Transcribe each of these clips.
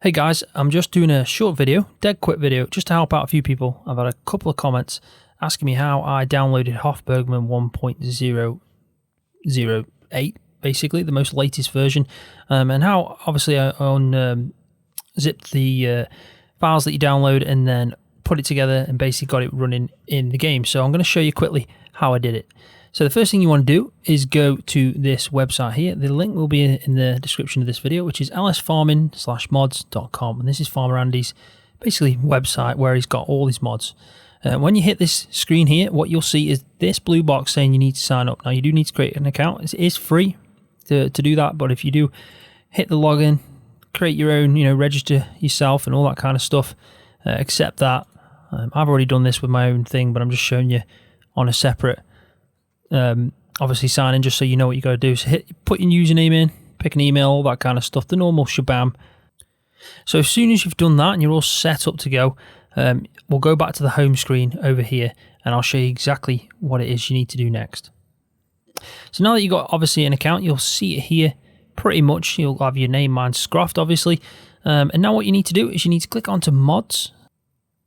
Hey guys, I'm just doing a short video, dead quick video, just to help out a few people. I've had a couple of comments asking me how I downloaded Hof Bergmann 1.0.0.8, basically the most latest version, and how obviously I zipped the files that you download and then put it together and basically got it running in the game. So I'm going to show you quickly how I did it. So the first thing you want to do is go to this website here. The link will be in the description of this video, which is lsfarming/mods.com. And this is Farmer Andy's basically website where he's got all his mods. When you hit this screen here, what you'll see is this blue box saying you need to sign up. Now you do need to create an account. It is free to do that, but if you do hit the login, create your own, register yourself and all that kind of stuff, accept that. I've already done this with my own thing, but I'm just showing you on a separate obviously sign in just so you know what you got to do. So put your username in, pick an email, all that kind of stuff, the normal shabam. So as soon as you've done that and you're all set up to go, we'll go back to the home screen over here and I'll show you exactly what it is you need to do next. So now that you've got obviously an account, you'll see it here pretty much. You'll have your name, mine's Scroft obviously, and now what you need to do is you need to click onto mods.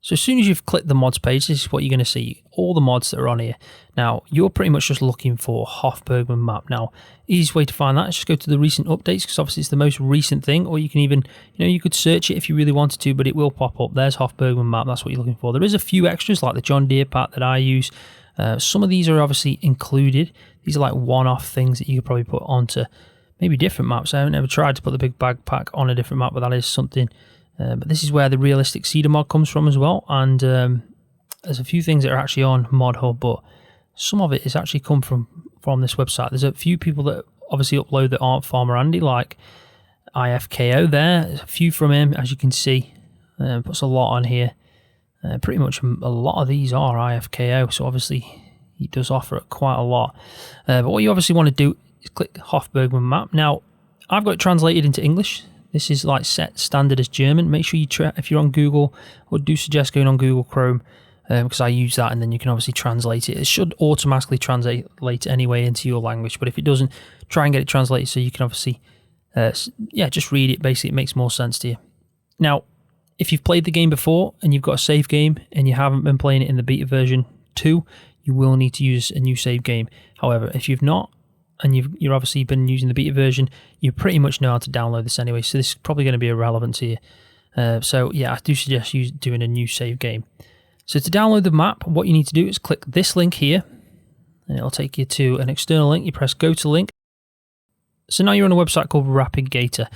So as soon as you've clicked the mods page, this is what you're going to see, all the mods that are on here. Now, you're pretty much just looking for Hof Bergmann map. Now, easiest way to find that is just go to the recent updates, because obviously it's the most recent thing, or you can even, you could search it if you really wanted to, but it will pop up. There's Hof Bergmann map, that's what you're looking for. There is a few extras, like the John Deere pack that I use. Some of these are obviously included. These are like one-off things that you could probably put onto maybe different maps. I haven't ever tried to put the big bag pack on a different map, but that is something. But this is where the realistic cedar mod comes from as well, and there's a few things that are actually on Mod Hub, but some of it is actually come from this website. There's a few people that obviously upload that aren't Farmer Andy, like IFKO there. There's a few from him, as you can see. Puts a lot on here. Pretty much a lot of these are IFKO, so obviously he does offer it quite a lot. But what you obviously want to do is click Hof Bergmann map. Now, I've got it translated into English. This is like set standard as German. Make sure you if you're on Google, I would do suggest going on Google Chrome, because I use that, and then you can obviously translate it. It should automatically translate anyway into your language, but if it doesn't, try and get it translated so you can obviously, just read it. Basically, it makes more sense to you. Now, if you've played the game before and you've got a save game and you haven't been playing it in the beta version 2, you will need to use a new save game. However, if you've not, and you're obviously been using the beta version, you pretty much know how to download this anyway, so this is probably going to be irrelevant to you. So yeah, I do suggest you doing a new save game. So to download the map, what you need to do is click this link here, and it'll take you to an external link. You press go to link. So now you're on a website called RapidGator,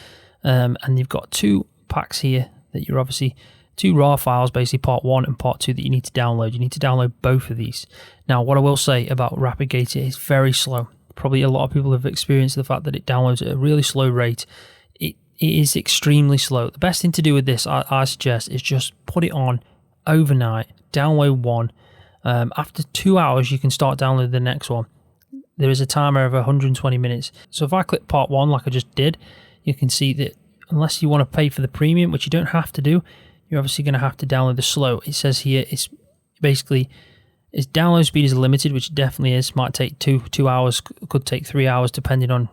and you've got two packs here that you're obviously, two raw files, basically part 1 and part 2 that you need to download. You need to download both of these. Now, what I will say about RapidGator is very slow. Probably a lot of people have experienced the fact that it downloads at a really slow rate. It is extremely slow. The best thing to do with this, I suggest, is just put it on overnight, download one. After 2 hours, you can start downloading the next one. There is a timer of 120 minutes. So if I click part 1 like I just did, you can see that unless you want to pay for the premium, which you don't have to do, you're obviously going to have to download the slow. It says here it's basically, its download speed is limited, which it definitely is. Might take two hours, could take 3 hours, depending on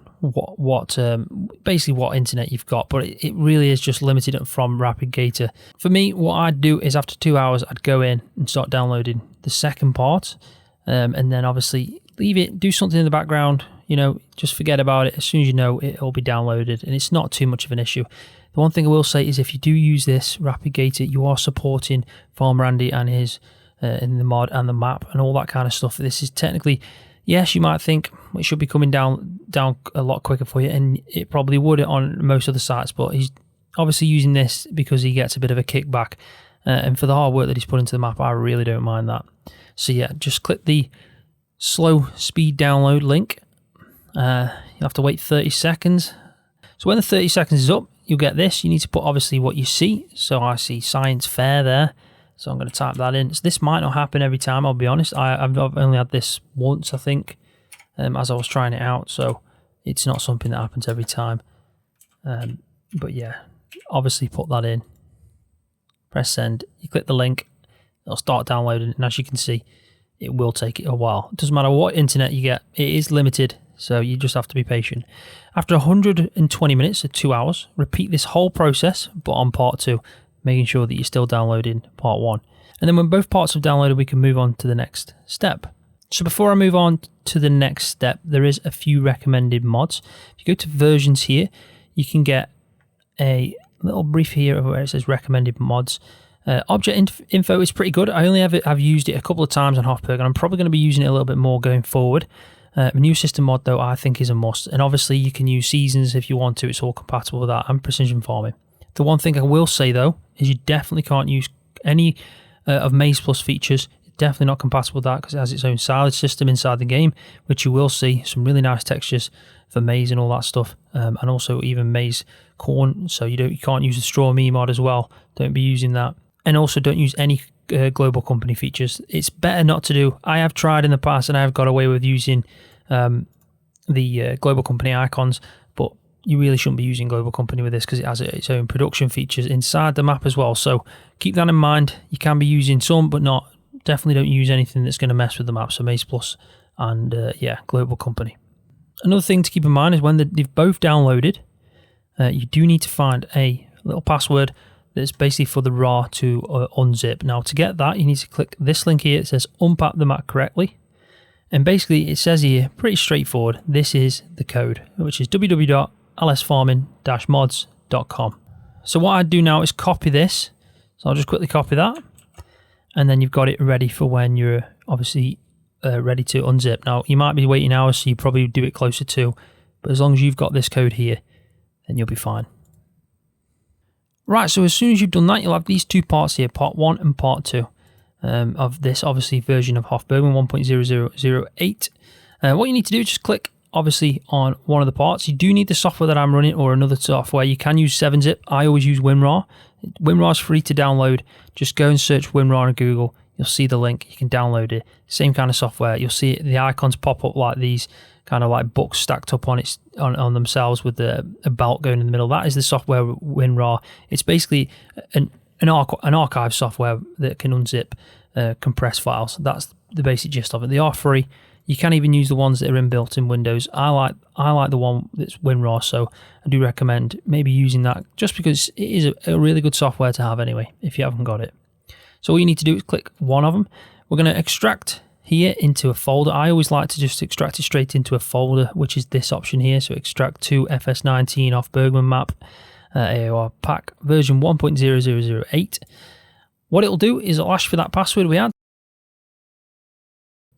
basically what internet you've got. But it really is just limited from RapidGator. For me, what I'd do is after 2 hours, I'd go in and start downloading the second part, and then obviously leave it, do something in the background. Just forget about it. As soon as you know, it'll be downloaded, and it's not too much of an issue. The one thing I will say is if you do use this RapidGator, you are supporting Farmer Andy and his in the mod and the map and all that kind of stuff. This is technically, yes, you might think it should be coming down a lot quicker for you, and it probably would on most other sites, but he's obviously using this because he gets a bit of a kickback, and for the hard work that he's put into the map, I really don't mind that. So yeah, just click the slow speed download link. You have to wait 30 seconds. So when the 30 seconds is up, you'll get this. You need to put obviously what you see. So I see science fair there. So I'm going to type that in. So this might not happen every time, I'll be honest. I've only had this once, I think, as I was trying it out. So it's not something that happens every time. But yeah, obviously put that in. Press send. You click the link. It'll start downloading. And as you can see, it will take it a while. It doesn't matter what internet you get. It is limited. so you just have to be patient. After 120 minutes, so 2 hours, repeat this whole process, but on part 2, making sure that you're still downloading part 1. And then when both parts have downloaded, we can move on to the next step. So before I move on to the next step, there is a few recommended mods. If you go to versions here, you can get a little brief here where it says recommended mods. Object info is pretty good. I only have used it a couple of times on Hof Bergmann. I'm probably going to be using it a little bit more going forward. New system mod though, I think is a must. And obviously you can use seasons if you want to. It's all compatible with that and precision farming. The one thing I will say though is you definitely can't use any of Maze Plus features. It's definitely not compatible with that because it has its own silage system inside the game, which you will see some really nice textures for Maze and all that stuff, and also even Maze corn. So you can't use the Straw Me mod as well. Don't be using that. And also don't use any global company features. It's better not to do. I have tried in the past and I have got away with using the global company icons, but you really shouldn't be using global company with this because it has its own production features inside the map as well. So keep that in mind. You can be using some, but definitely don't use anything that's going to mess with the map. So Maze Plus and global company. Another thing to keep in mind is when they've both downloaded, you do need to find a little password that's basically for the RAR to unzip. Now to get that, you need to click this link here. It says unpack the map correctly. And basically it says here, pretty straightforward, this is the code, which is www.lsfarming-mods.com. So what I do now is copy this. So I'll just quickly copy that. And then you've got it ready for when you're obviously ready to unzip. Now you might be waiting hours, so you probably do it closer to, but as long as you've got this code here, then you'll be fine. Right, so as soon as you've done that, you'll have these two parts here, part 1 and part 2 of this, obviously, version of Hof Bergmann 1.0.0.8. What you need to do is just click, obviously, on one of the parts. You do need the software that I'm running or another software. You can use 7-zip. I always use WinRAR. WinRAR is free to download. Just go and search WinRAR on Google. You'll see the link. You can download it. Same kind of software. You'll see the icons pop up like these, kind of like books stacked up on themselves with a belt going in the middle. That is the software WinRAR. It's basically an archive software that can unzip compress files. That's the basic gist of it. They are free. You can even use the ones that are inbuilt in Windows. I like the one that's WinRAR, so I do recommend maybe using that just because it is a really good software to have anyway if you haven't got it. So all you need to do is click one of them. We're going to extract here into a folder. I always like to just extract it straight into a folder, which is this option here. So extract to FS19 Hof Bergmann map, AOR pack version 1.0.0.8. What it'll do is it'll ask for that password we had.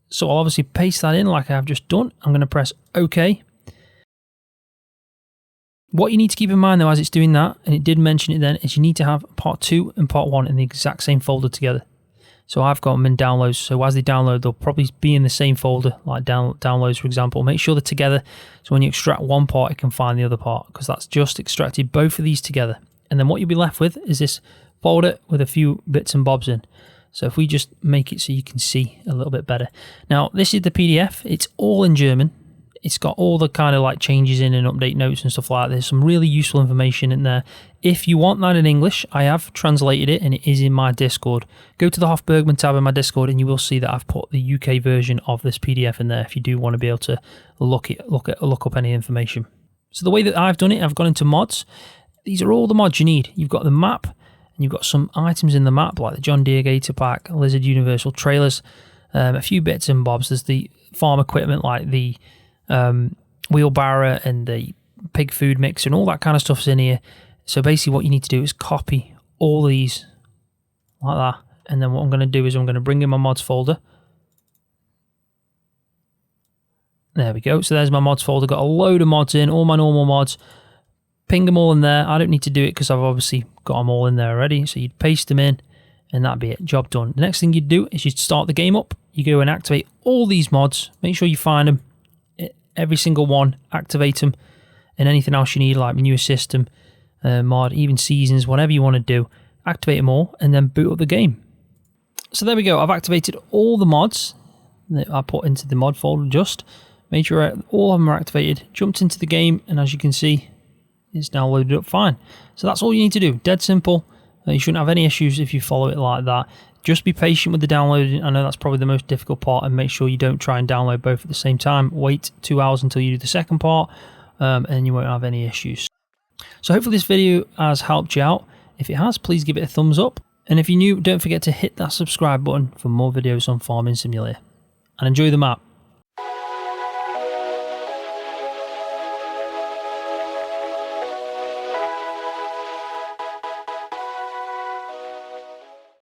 So I'll obviously paste that in like I have just done. I'm going to press OK. What you need to keep in mind though as it's doing that, and it did mention it then, is you need to have part 2 and part 1 in the exact same folder together. So I've got them in downloads, so as they download they'll probably be in the same folder, like downloads for example. Make sure they're together, so when you extract one part it can find the other part, because that's just extracted both of these together. And then what you'll be left with is this folder with a few bits and bobs in. So if we just make it so you can see a little bit better. Now this is the PDF, it's all in German. It's got all the kind of like changes in and update notes and stuff like that. There's some really useful information in there. If you want that in English, I have translated it and it is in my Discord. Go to the Hof Bergmann tab in my Discord and you will see that I've put the UK version of this PDF in there if you do want to be able to look up any information. So the way that I've done it, I've gone into mods. These are all the mods you need. You've got the map and you've got some items in the map like the John Deere Gator Pack, Lizard Universal Trailers, a few bits and bobs. There's the farm equipment like the wheelbarrow and the pig food mixer and all that kind of stuff's in here. So basically what you need to do is copy all these like that, and then what I'm going to do is I'm going to bring in my mods folder. There we go. So there's my mods folder. Got a load of mods in, all my normal mods. Ping them all in there. I don't need to do it because I've obviously got them all in there already. So you'd paste them in and that'd be it. Job done. The next thing you'd do is you'd start the game up. You go and activate all these mods. Make sure you find them. Every single one, activate them, and anything else you need like new system mod, even seasons, whatever you want to do, activate them all and then boot up the game. So there we go. I've activated all the mods that I put into the mod folder. Just made sure all of them are activated, jumped into the game, and as you can see it's now loaded up fine. So that's all you need to do. Dead simple. You shouldn't have any issues if you follow it like that. Just be patient with the downloading. I know that's probably the most difficult part, and make sure you don't try and download both at the same time. Wait 2 hours until you do the second part, and you won't have any issues. So hopefully this video has helped you out. If it has, please give it a thumbs up. And if you're new, don't forget to hit that subscribe button for more videos on Farming Simulator. And enjoy the map.